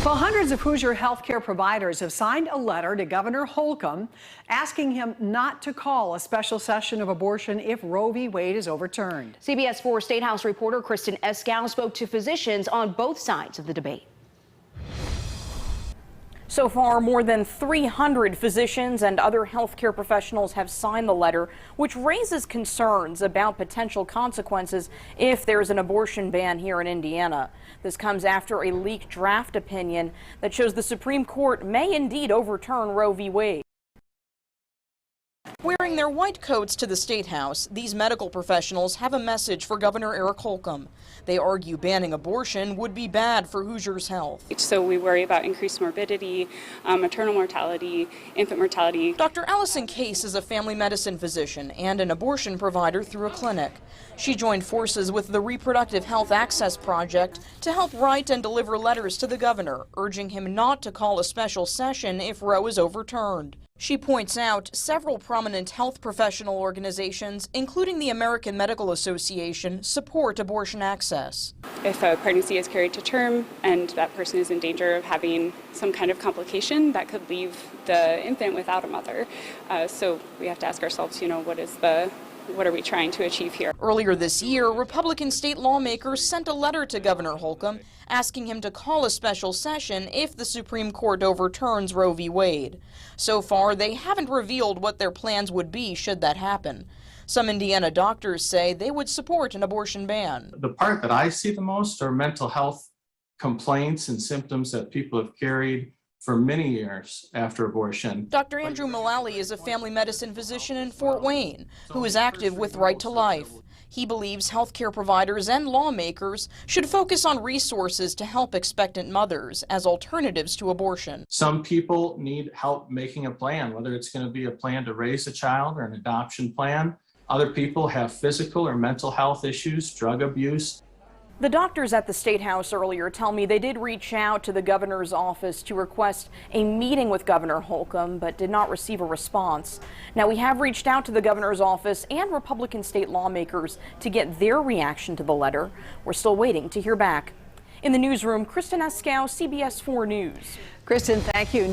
Well, hundreds of Hoosier healthcare providers have signed a letter to Governor Holcomb asking him not to call a special session of abortion if Roe v. Wade is overturned. CBS 4 State House reporter Kristen Eskow spoke to physicians on both sides of the debate. So far, more than 300 physicians and other healthcare professionals have signed the letter, which raises concerns about potential consequences if there's an abortion ban here in Indiana. This comes after a leaked draft opinion that shows the Supreme Court may indeed overturn Roe v. Wade. Wearing their white coats to the State House, these medical professionals have a message for Governor Eric Holcomb. They argue banning abortion would be bad for Hoosiers' health. So we worry about increased morbidity, maternal mortality, infant mortality. Dr. Allison Case is a family medicine physician and an abortion provider through a clinic. She joined forces with the Reproductive Health Access Project to help write and deliver letters to the governor, urging him not to call a special session if Roe is overturned. She points out several prominent health professional organizations, including the American Medical Association, support abortion access. If a pregnancy is carried to term and that person is in danger of having some kind of complication, that could leave the infant without a mother. So we have to ask ourselves, what are we trying to achieve here? Earlier this year, Republican state lawmakers sent a letter to Governor Holcomb asking him to call a special session if the Supreme Court overturns Roe v. Wade. So far, they haven't revealed what their plans would be should that happen. Some Indiana doctors say they would support an abortion ban. The part that I see the most are mental health complaints and symptoms that people have carried for many years after abortion. Dr. Andrew Mullally is a family medicine physician in Fort Wayne who is active with Right to Life. He believes healthcare providers and lawmakers should focus on resources to help expectant mothers as alternatives to abortion. Some people need help making a plan, whether it's going to be a plan to raise a child or an adoption plan. Other people have physical or mental health issues, drug abuse. The doctors at the State House earlier tell me they did reach out to the governor's office to request a meeting with Governor Holcomb, but did not receive a response. Now, we have reached out to the governor's office and Republican state lawmakers to get their reaction to the letter. We're still waiting to hear back. In the newsroom, Kristen Eskow, CBS 4 News. Kristen, thank you.